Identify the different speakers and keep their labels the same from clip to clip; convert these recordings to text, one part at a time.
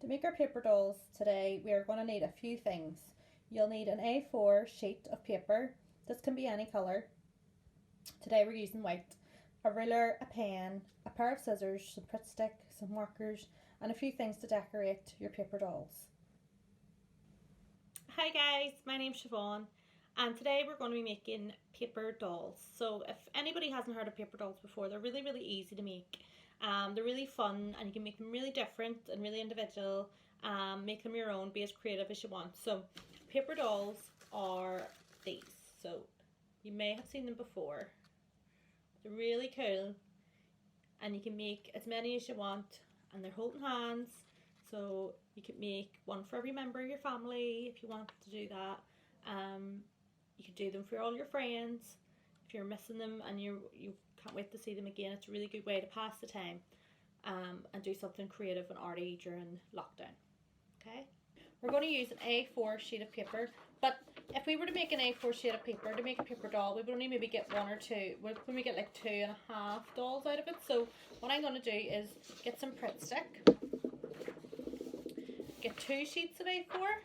Speaker 1: To make our paper dolls today, we are going to need a few things. You'll need an A4 sheet of paper. This can be any colour. Today we're using white. A ruler, a pen, a pair of scissors, some Pritt stick, some markers, and a few things to decorate your paper dolls.
Speaker 2: Hi guys, my name's Siobhan and today we're going to be making paper dolls. So if anybody hasn't heard of paper dolls before, they're really easy to make. They're really fun and you can make them really different and really individual. Make them your own, be as creative as you want. So paper dolls are these. So you may have seen them before. They're really cool and you can make as many as you want, and they're holding hands. So you could make one for every member of your family if you want to do that. You could do them for all your friends if you're missing them and you can't wait to see them again. It's a really good way to pass the time and do something creative and arty during lockdown. Okay, we're going to use an A4 sheet of paper, but if we were to make an A4 sheet of paper to make a paper doll, we would only maybe get one or two. We'll maybe get like 2.5 dolls out of it. So what I'm going to do is get some Pritt stick. Get 2 sheets of A4,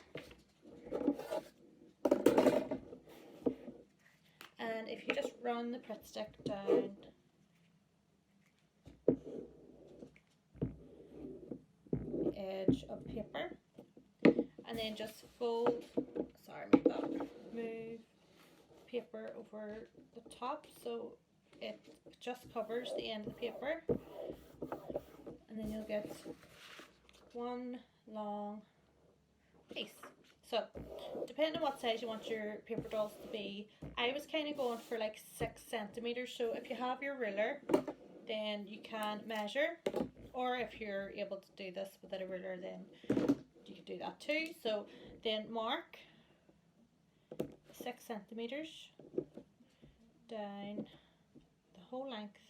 Speaker 2: and if you just run the Pritt stick down the edge of paper and then just fold, move paper over the top so it just covers the end of the paper, and then you'll get one long piece. So depending on what size you want your paper dolls to be, I was kind of going for like 6 centimeters. So if you have your ruler, then you can measure, or if you're able to do this without a ruler, then you can do that too. So then mark 6 centimeters down the whole length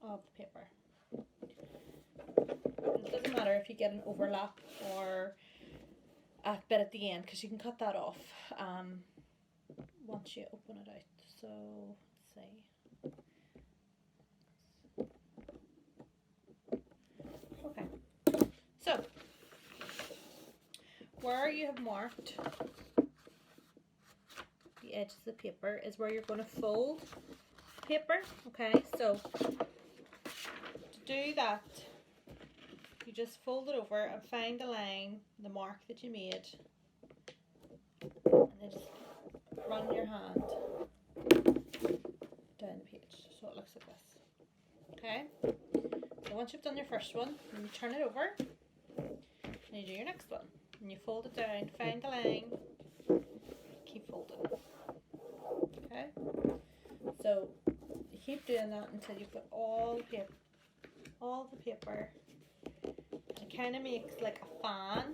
Speaker 2: of the paper. It doesn't matter if you get an overlap or a bit at the end, because you can cut that off once you open it out. So let's see. Okay, so where you have marked the edges of the paper is where you're going to fold paper. Okay, so to do that, you just fold it over and find the line, the mark that you made, and then just run your hand down the page so it looks like this. Okay, so once you've done your first one, you turn it over and you do your next one, and you fold it down, find the line, keep folding. Okay, so you keep doing that until you've got all the paper. It kind of makes like a fan.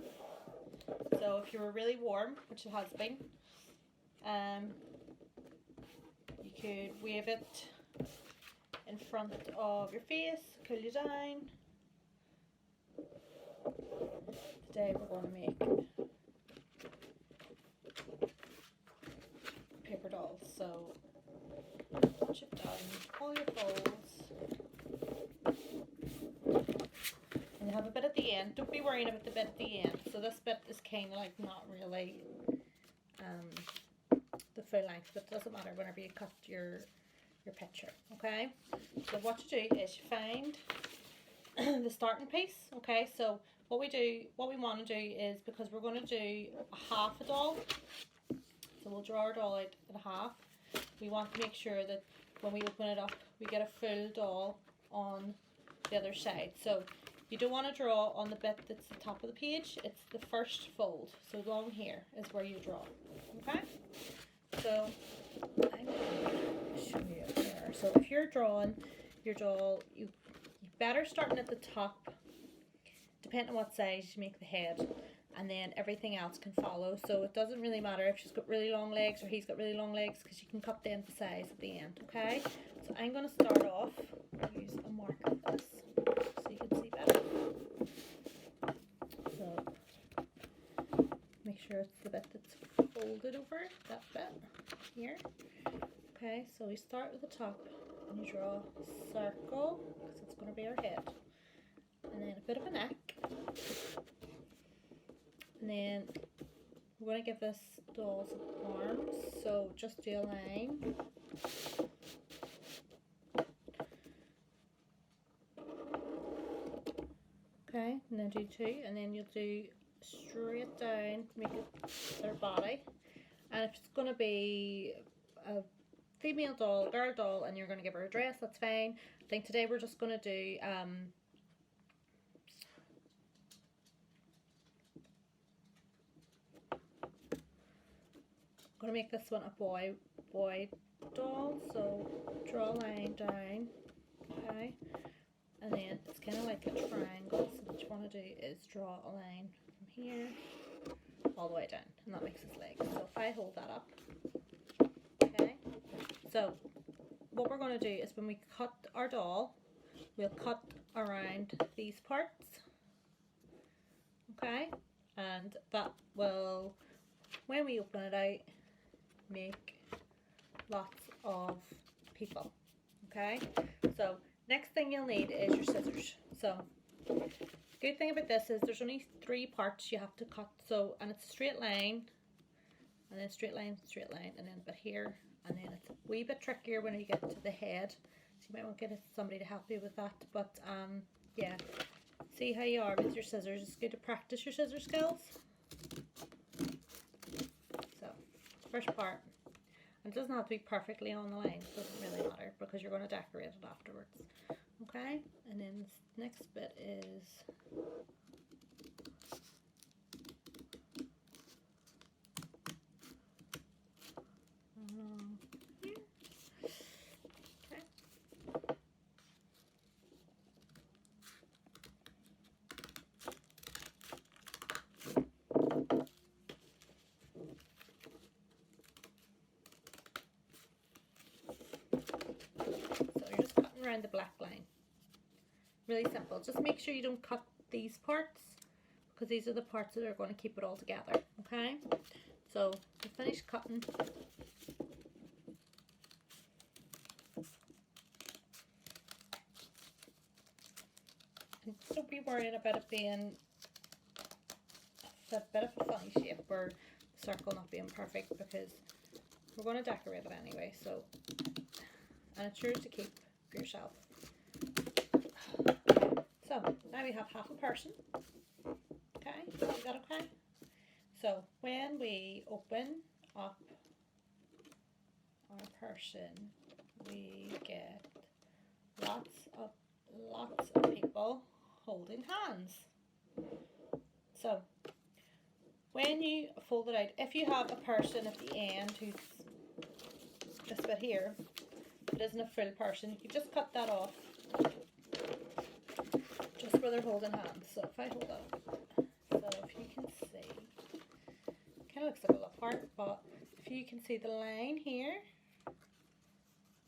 Speaker 2: So if you were really warm, which it has been, you could wave it in front of your face, cool you down. Today we're going to make paper dolls. So once you've done all your folds, and you have a bit at the end, don't be worrying about the bit at the end. So this bit is kind of like not really the full length, but it doesn't matter whenever you cut your picture. Okay, so what you do is you find the starting piece. Okay, so what we want to do is, because we're going to do a half a doll, so we'll draw our doll out at a half. We want to make sure that when we open it up, we get a full doll on the other side. So you don't want to draw on the bit that's the top of the page, it's the first fold. So along here is where you draw. Okay, so I'm going to show you there. So if you're drawing your doll, you better starting at the top, depending on what size you make the head, and then everything else can follow. So it doesn't really matter if she's got really long legs or he's got really long legs, because you can cut them to size at the end. Okay, so I'm going to start off, use a marker like this so you can see better. So make sure it's the bit that's folded over, that bit here. Okay, so we start with the top
Speaker 1: and you draw a circle because it's going to be our head, and then a bit of a neck, and then we're going to give this doll's arms, so just do a line. Okay, and then do two, and then you'll do straight down, make it their body. And if it's going to be a female doll, girl doll, and you're going to give her a dress, that's fine. I think today we're just going to do I'm going to make this one a boy doll, so draw a line down, okay, and then it's kind of like a triangle, so what you want to do is draw a line from here all the way down, and that makes his legs. So if I hold that up, okay, so what we're going to do is when we cut our doll, we'll cut around these parts, okay, and that will, when we open it out, make lots of people, okay. So next thing you'll need is your scissors. So good thing about this is there's only 3 parts you have to cut, so, and it's a straight line, and then straight line, and then a bit here, and then it's a wee bit trickier when you get to the head, so you might want to get somebody to help you with that, but yeah, see how you are with your scissors. It's good to practice your scissor skills. So first part, and it doesn't have to be perfectly on the line, it doesn't really matter because you're going to decorate it afterwards, okay. And then this next bit is here. Okay. So you're just cutting around the black line. Really simple. Just make sure you don't cut these parts because these are the parts that are going to keep it all together, okay. So to finish cutting, and don't be worrying about it being a bit of a funny shape or the circle not being perfect because we're going to decorate it anyway, so, and it's yours to keep for yourself. So now we have half a person, okay, is that okay? So when we open up our person, we get lots of people holding hands. So when you fold it out, if you have a person at the end who's this bit here, it isn't a full person, you just cut that off. Just where they're holding hands. So if I hold up, so if you can see, it kind of looks like a love heart, but if you can see the line here,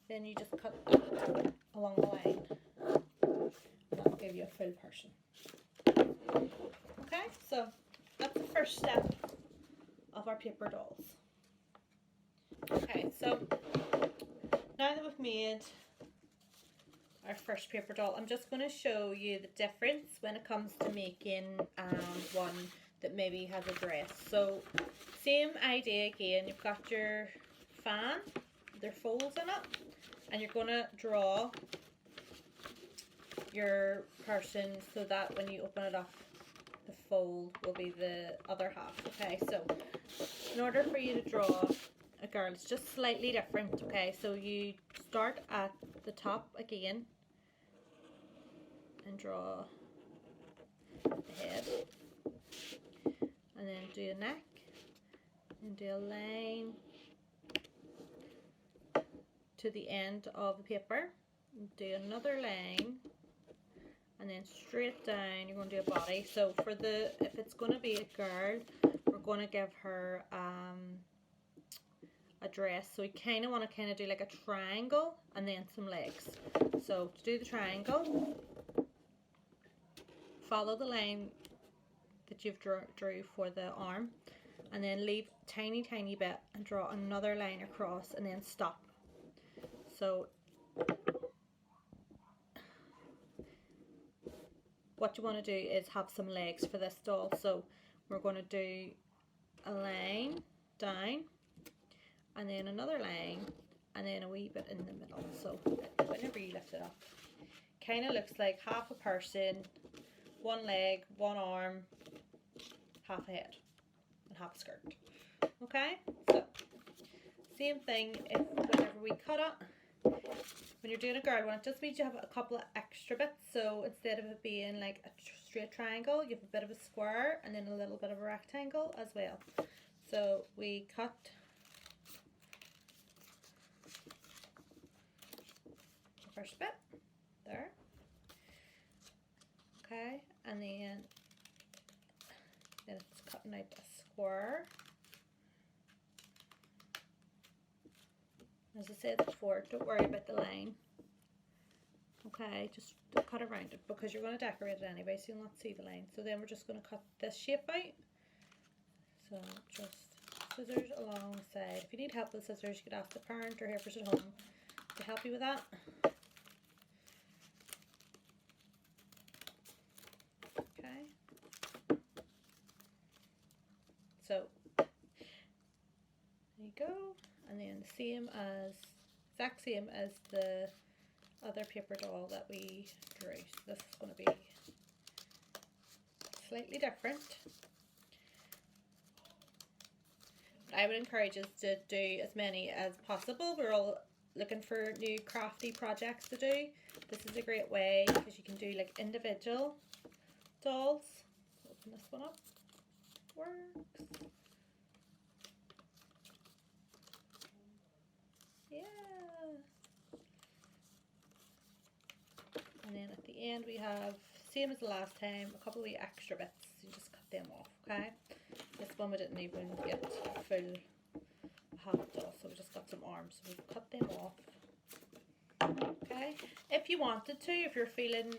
Speaker 1: then you just cut that along the line, and that will give you a full person. Okay, so that's the first step of our paper dolls. Okay, so now that we've made our first paper doll, I'm just going to show you the difference when it comes to making one that maybe has a dress. So same idea again, you've got your fan, there are folds in it, and you're going to draw your person so that when you open it up, the fold will be the other half. Okay, so in order for you to draw a girl, it's just slightly different. Okay, so you start at the top again and draw the head, and then do a neck and do a line to the end of the paper, do another line, and then straight down you're going to do a body. So for the, if it's going to be a girl, we're going to give her a dress, so we kind of want to do like a triangle and then some legs. So to do the triangle, follow the line that you've drew for the arm, and then leave tiny bit and draw another line across and then stop. So
Speaker 2: what you want to do is have some legs for this doll. So we're going to do a line down and then another line and then a wee bit in the middle. So whenever you lift it up, kind of looks like half a person, one leg, one arm, half a head and half a skirt. Okay, so same thing whenever we cut it. When you're doing a girl one, it just means you have a couple of extra bits. So instead of it being like a straight triangle, you have a bit of a square and then a little bit of a rectangle as well. So we cut the first bit there. Okay, and then it's cutting out a square. As I said before, don't worry about the line. Okay, just cut around it because you're going to decorate it anyway, so you'll not see the line. So then we're just going to cut this shape out. So just scissors alongside. If you need help with scissors, you could ask the parent or whoever's at home to help you with that. Okay. So there you go. And then the exact same as the other paper doll that we drew. So this is going to be slightly different. But I would encourage us to do as many as possible. We're all looking for new crafty projects to do. This is a great way because you can do like individual dolls. Open this one up. Works. Yeah. And then at the end we have, same as the last time, a couple of extra bits. You just cut them off, okay? This one we didn't even get full half doll, so we just got some arms. So we've cut them off. Okay. If you wanted to, if you're feeling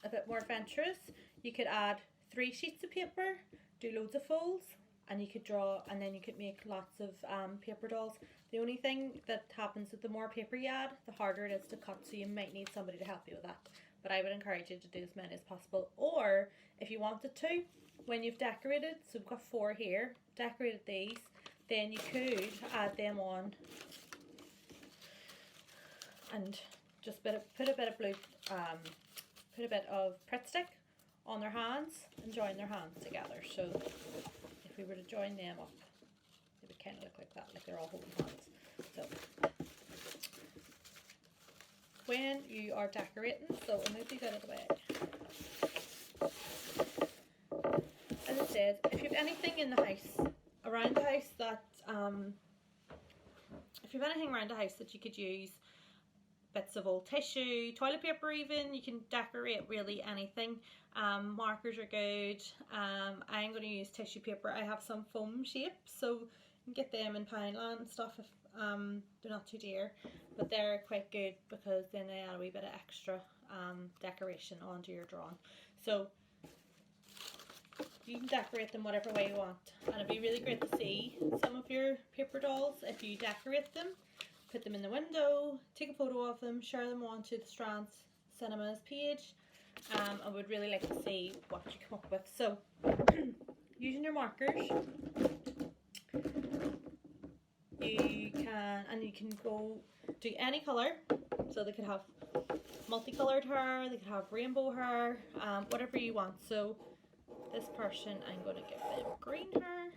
Speaker 2: a bit more adventurous, you could add 3 sheets of paper, do loads of folds, and you could draw, and then you could make lots of paper dolls. The only thing that happens with the more paper you add, the harder it is to cut, so you might need somebody to help you with that. But I would encourage you to do as many as possible. Or if you wanted to, when you've decorated, so we've got 4 here, decorated these, then you could add them on and just put a bit of blue, put a bit of Pritt stick on their hands and join their hands together. So if we were to join them up, it would kind of look like that, like they're all holding hands. So when you are decorating, so I'll move these out of the way. As it says, if you have anything in the house, around the house that, if you have anything around the house that you could use, bits of old tissue, toilet paper even, you can decorate really anything. Markers are good. I'm going to use tissue paper. I have some foam shapes, so you can get them in Poundland and stuff if they're not too dear, but they're quite good because then they add a wee bit of extra decoration onto your drawing. So you can decorate them whatever way you want, and it'd be really great to see some of your paper dolls if you decorate them. Put them in the window, take a photo of them, share them onto the Strands Cinemas page. I would really like to see what you come up with. So, using your markers, you can go do any colour. So they could have multicoloured hair, they could have rainbow hair, whatever you want. So this person, I'm going to give them green hair.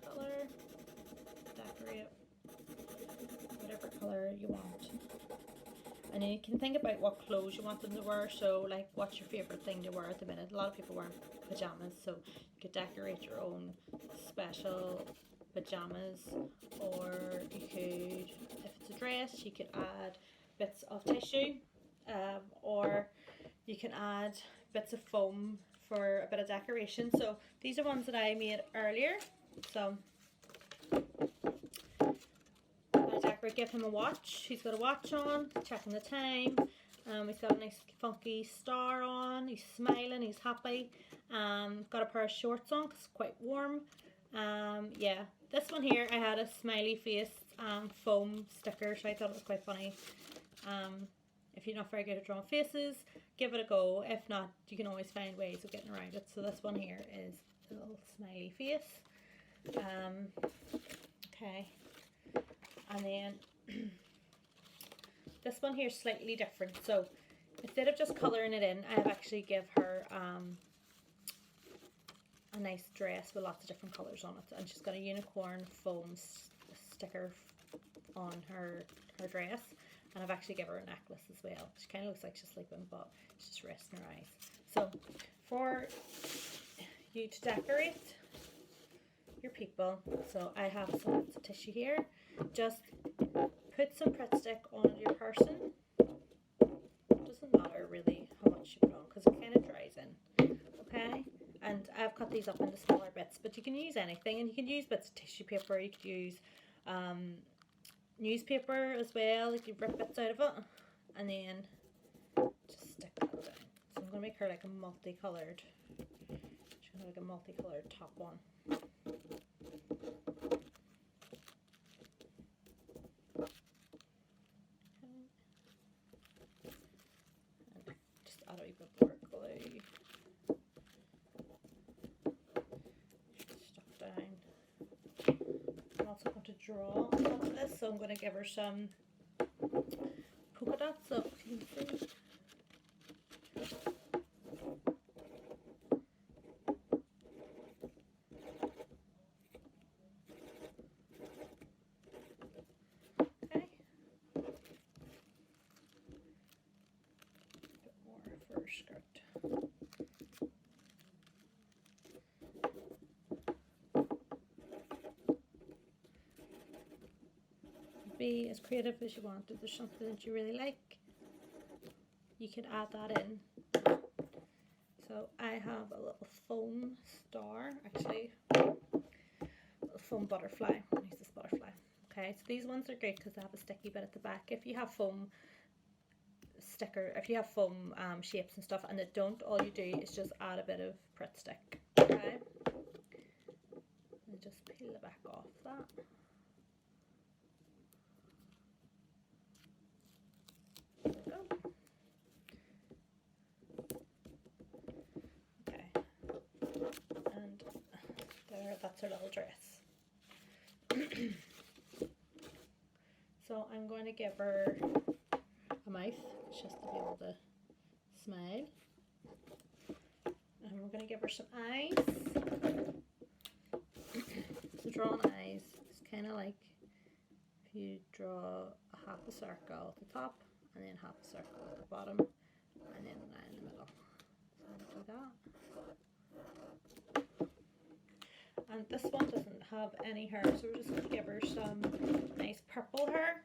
Speaker 2: Color, decorate, whatever colour you want. And then you can think about what clothes you want them to wear. So like, what's your favourite thing to wear at the minute? A lot of people wear pyjamas, so you could decorate your own special pyjamas. Or you could, if it's a dress, you could add bits of tissue, or you can add bits of foam for a bit of decoration. So these are ones that I made earlier. So I decorate, give him a watch. He's got a watch on, checking the time. He's got a nice funky star on. He's smiling, he's happy. Got a pair of shorts on because it's quite warm Yeah, this one here, I had a smiley face foam sticker, so I thought it was quite funny. If you're not very good at drawing faces, give it a go. If not, you can always find ways of getting around it. So this one here is a little smiley face. Okay, and then this one here is slightly different. So instead of just colouring it in, I have actually give her a nice dress with lots of different colours on it, and she's got a unicorn foam sticker on her dress, and I've actually given her a necklace as well. She kind of looks like she's sleeping, but she's just resting her eyes. So for you to decorate your people, so I have some bits of tissue here. Just put some Pritt stick on your person. It doesn't matter really how much you put on because it kind of dries in. Okay, and I've cut these up into smaller bits, but you can use anything, and you can use bits of tissue paper. You could use newspaper as well. You could rip bits out of it, and then just stick that down. So I'm gonna make her like a multicolored. She's gonna have like a multicolored top on. Just add a wee bit more glue. Stuff down. I'm also going to draw on top of this, so I'm going to give her some polka dots. So you can see. Okay. A bit more for her skirt. Be as creative as you want. If there's something that you really like, you could add that in. So I have a little foam star, actually, a little foam butterfly. I'll use this butterfly. Okay, so these ones are great because they have a sticky bit at the back. If you have foam sticker, if you have foam shapes and stuff and they don't, all you do is just add a bit of Pritt stick. Okay, and just peel the back off that. That's her little dress. So I'm going to give her a mouth just to be able to smile, and we're going to give her some eyes. So drawing eyes is kind of like if you draw a half a circle at the top and then half a circle at the bottom and then an eye in the middle. So I'll do that. And this one doesn't have any hair, so we're just going to give her some nice purple hair.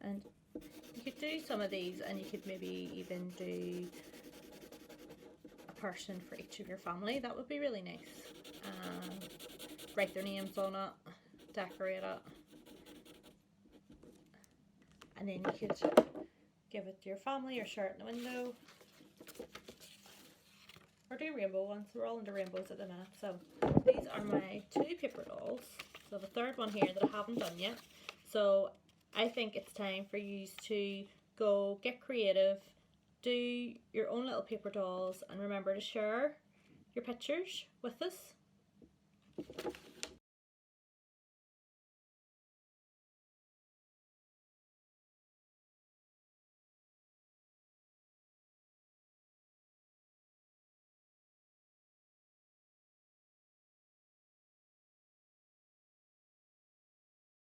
Speaker 2: And you could do some of these, and you could maybe even do a person for each of your family. That would be really nice. Write their names on it, decorate it, and then you could give it to your family or share it in the window, or do rainbow ones. We're all into rainbows at the minute. So these are my 2 paper dolls. So the third one here that I haven't done yet. So I think it's time for you to go get creative, do your own little paper dolls, and remember to share your pictures with us.